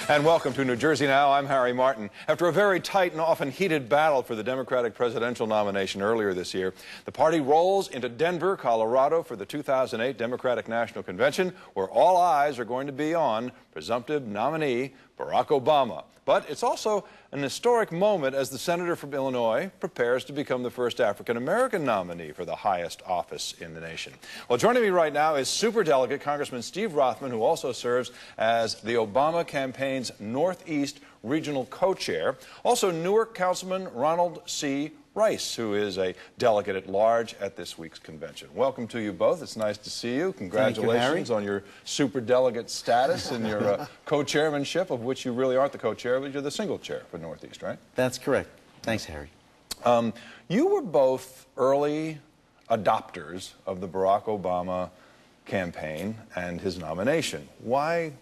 And welcome to New Jersey Now. I'm Harry Martin. After a very tight and often heated battle for the Democratic presidential nomination earlier this year, the party rolls into Denver, Colorado for the 2008 Democratic National Convention, where all eyes are going to be on presumptive nominee Barack Obama. But it's also an historic moment as the senator from Illinois prepares to become the first African-American nominee for the highest office in the nation. Well, joining me right now is Superdelegate Congressman Steve Rothman, who also serves as the Obama campaign's Northeast Regional Co-Chair. Also, Newark Councilman Ronald C. Rice, who is a delegate at large at this week's convention. Welcome to you both. It's nice to see you. Congratulations on your superdelegate status and your co-chairmanship, of which you really aren't the co-chair, but you're the single chair for Northeast, right? That's correct. Thanks, Harry. You were both early adopters of the Barack Obama campaign and his nomination. Why'd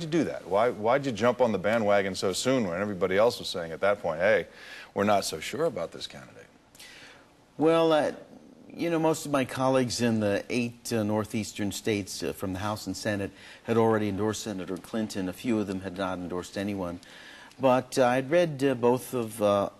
you do that? Why'd you jump on the bandwagon so soon when everybody else was saying at that point, hey, we're not so sure about this candidate? Well, you know, most of my colleagues in the 8 northeastern states from the House and Senate had already endorsed Senator Clinton. A few of them had not endorsed anyone. But I'd read both of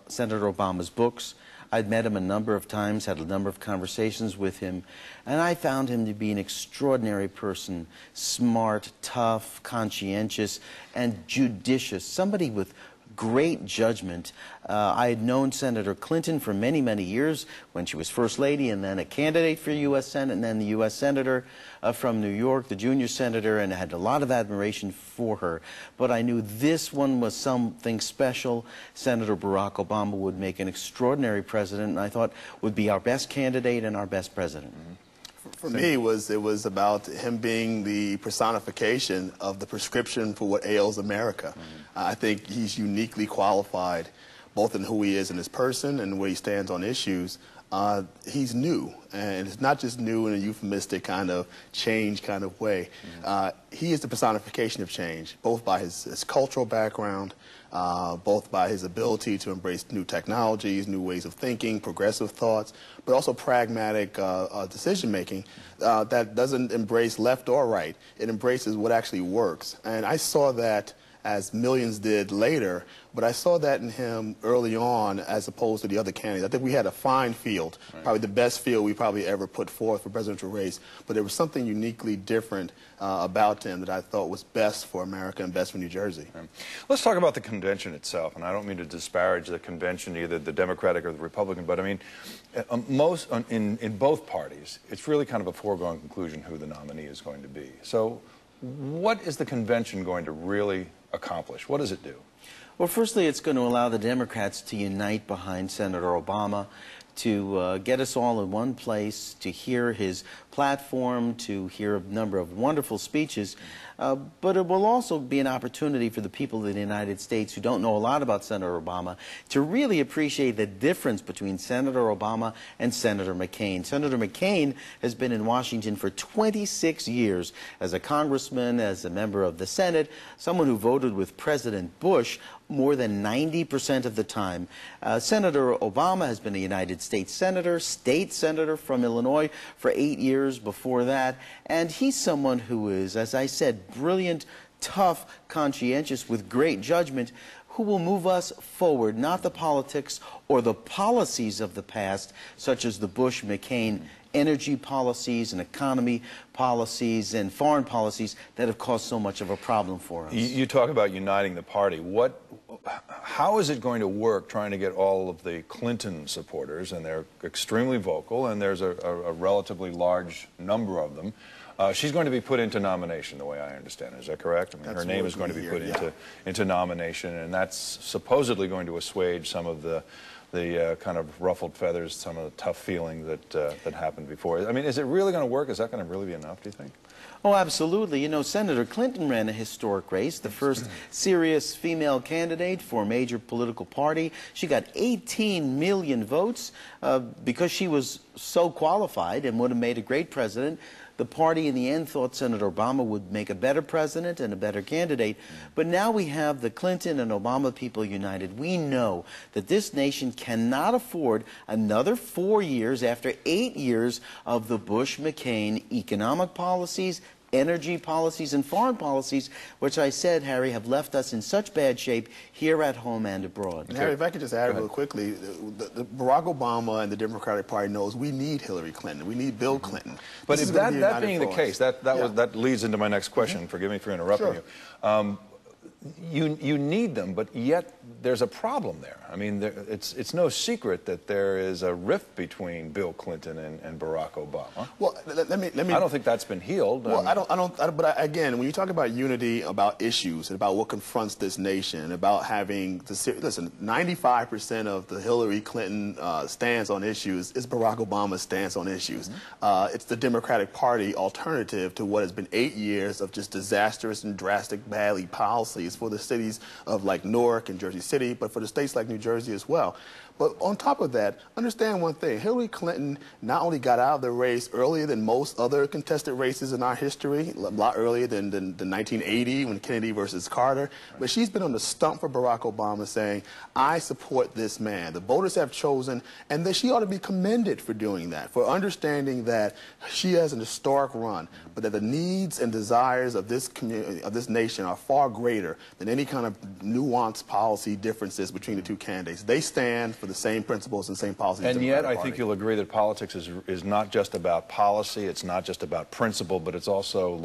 Senator Obama's books. I'd met him a number of times, had a number of conversations with him, and I found him to be an extraordinary person, smart, tough, conscientious, and judicious, somebody with great judgment. I had known Senator Clinton for many, many years when she was First Lady and then a candidate for U.S. Senate and then the U.S. Senator from New York, the junior senator, and I had a lot of admiration for her. But I knew this one was something special. Senator Barack Obama would make an extraordinary president, and I thought would be our best candidate and our best president. For me, it was about him being the personification of the prescription for what ails America. I think he's uniquely qualified, both in who he is in his person and where he stands on issues. He's new, and it's not just new in a euphemistic kind of change kind of way. He is the personification of change, both by his cultural background, both by his ability to embrace new technologies, new ways of thinking, progressive thoughts, but also pragmatic decision-making that doesn't embrace left or right. It embraces what actually works. And I saw that as millions did later, but I saw that in him early on as opposed to the other candidates. I think we had a fine field, probably the best field we probably ever put forth for presidential race, but there was something uniquely different about him that I thought was best for America and best for New Jersey. Let's talk about the convention itself, and I don't mean to disparage the convention, either the Democratic or the Republican, but I mean, in both parties, it's really kind of a foregone conclusion who the nominee is going to be. So what is the convention going to really accomplish? What does it do? Well, firstly, it's going to allow the Democrats to unite behind Senator Obama, to get us all in one place, to hear his platform, to hear a number of wonderful speeches. But it will also be an opportunity for the people of the United States who don't know a lot about Senator Obama to really appreciate the difference between Senator Obama and Senator McCain. Senator McCain has been in Washington for 26 years as a congressman, as a member of the Senate, someone who voted with President Bush more than 90% of the time. Senator Obama has been a United States Senator, state senator from Illinois for 8 years before that, and he's someone who is, as I said, brilliant, tough, conscientious, with great judgment, who will move us forward, not the politics or the policies of the past, such as the Bush-McCain energy policies and economy policies and foreign policies that have caused so much of a problem for us. You talk about uniting the party. How is it going to work trying to get all of the Clinton supporters, and they're extremely vocal, and there's a relatively large number of them. She's going to be put into nomination, the way I understand it. Is that correct? I mean, her name is going to be put into nomination, and that's supposedly going to assuage some of the kind of ruffled feathers, some of the tough feeling that happened before. I mean, is it really going to work? Is that going to really be enough, do you think? Oh, absolutely. You know, Senator Clinton ran a historic race, the first serious female candidate for a major political party. She got 18 million votes because she was so qualified and would have made a great president. The party in the end thought Senator Obama would make a better president and a better candidate. But now we have the Clinton and Obama people united. We know that this nation cannot afford another 4 years after 8 years of the Bush-McCain economic policies, energy policies and foreign policies, which I said, Harry, have left us in such bad shape here at home and abroad. And Harry, if I could just add real quickly, the Barack Obama and the Democratic Party knows we need Hillary Clinton. We need Bill Clinton. But if that being the case, that leads into my next question. Forgive me for interrupting you. You need them, but yet there's a problem there. I mean, it's no secret that there is a rift between Bill Clinton and Barack Obama. Well, let me. I don't think that's been healed. Well, but again, when you talk about unity, about issues, and about what confronts this nation, about having the listen, 95% of the Hillary Clinton stance on issues is Barack Obama's stance on issues. It's the Democratic Party alternative to what has been 8 years of just disastrous and drastic, badly policies for the cities of like Newark and Jersey City, but for the states like New Jersey as well. But on top of that, understand one thing. Hillary Clinton not only got out of the race earlier than most other contested races in our history, a lot earlier than 1980 when Kennedy versus Carter, but she's been on the stump for Barack Obama saying, I support this man. The voters have chosen, and that she ought to be commended for doing that, for understanding that she has an historic run, but that the needs and desires of this community, of this nation, are far greater than any kind of nuanced policy differences between the two candidates. They stand for the same principles and same policies. And yet, I think you'll agree that politics is not just about policy, it's not just about principle, but it's also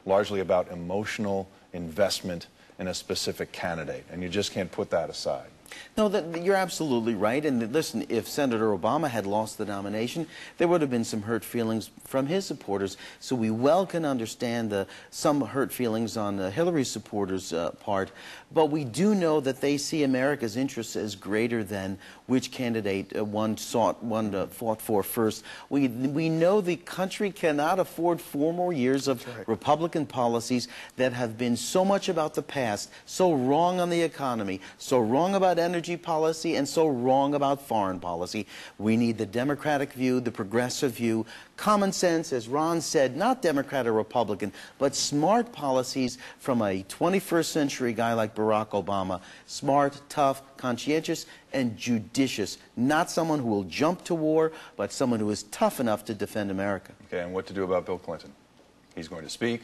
largely about emotional investment in a specific candidate, and you just can't put that aside. No, you're absolutely right. And listen, if Senator Obama had lost the nomination, there would have been some hurt feelings from his supporters. So we well can understand some hurt feelings on Hillary's supporters' part. But we do know that they see America's interests as greater than which candidate one fought for first. We know the country cannot afford 4 more years of Republican policies that have been so much about the past, so wrong on the economy, so wrong about energy policy, and so wrong about foreign policy. We need the Democratic view, the progressive view, common sense, as Ron said, not Democrat or Republican, but smart policies from a 21st century guy like Barack Obama. Smart, tough, conscientious, and judicious. Not someone who will jump to war, but someone who is tough enough to defend America. Okay, and what to do about Bill Clinton? He's going to speak.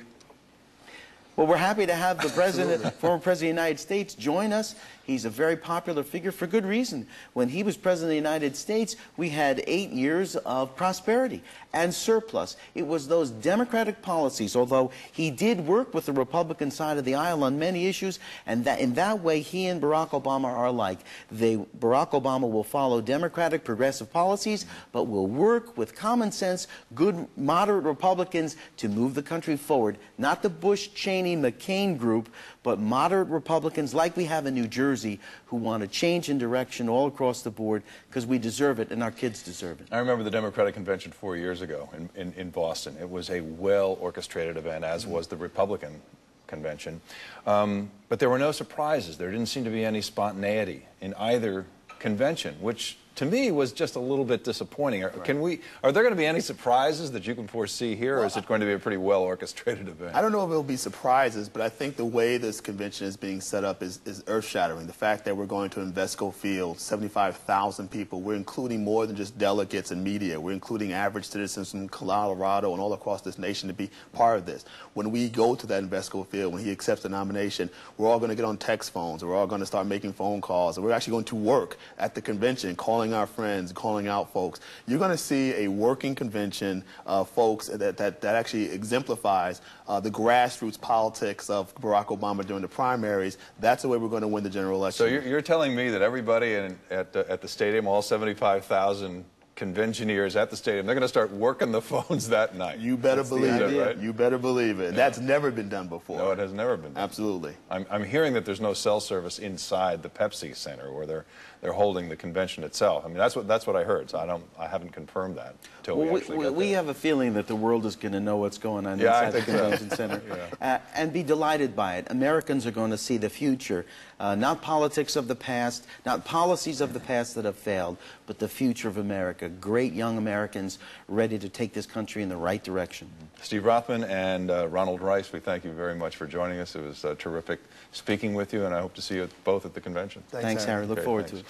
Well, we're happy to have the president, former president of the United States, join us. He's a very popular figure for good reason. When he was president of the United States, we had 8 years of prosperity and surplus. It was those Democratic policies, although he did work with the Republican side of the aisle on many issues, and that in that way he and Barack Obama are alike. Barack Obama will follow Democratic progressive policies, but will work with common sense, good moderate Republicans to move the country forward. Not the Bush, Cheney, McCain group, but moderate Republicans like we have in New Jersey who want to change in direction all across the board because we deserve it and our kids deserve it. I remember the Democratic Convention 4 years ago in Boston. It was a well-orchestrated event, as was the Republican Convention. But there were no surprises. There didn't seem to be any spontaneity in either convention, which to me was just a little bit disappointing. Are there going to be any surprises that you can foresee here, or is it going to be a pretty well-orchestrated event? I don't know if it'll be surprises, but I think the way this convention is being set up is earth-shattering. The fact that we're going to Invesco Field, 75,000 people, we're including more than just delegates and media. We're including average citizens from Colorado and all across this nation to be part of this. When we go to that Invesco Field, when he accepts the nomination, we're all going to get on text phones, and we're all going to start making phone calls, and we're actually going to work at the convention, calling our friends, calling out folks. You're going to see a working convention of folks that actually exemplifies the grassroots politics of Barack Obama during the primaries. That's the way we're going to win the general election. So you're telling me that everybody at the stadium, all 75,000 conventioneers at the stadium, they're going to start working the phones that night? You better believe it. Right? You better believe it. Yeah. That's never been done before. No, it has never been done. Absolutely. I'm hearing that there's no cell service inside the Pepsi Center where they're holding the convention itself. I mean, that's what I heard. So I haven't confirmed that until we actually get there. We have a feeling that the world is going to know what's going on inside the convention center and be delighted by it. Americans are going to see the future, not politics of the past, not policies of the past that have failed, but the future of America. Great young Americans ready to take this country in the right direction. Steve Rothman and Ronald Rice, we thank you very much for joining us. It was terrific speaking with you, and I hope to see you both at the convention. Thanks, Harry. Look forward to it.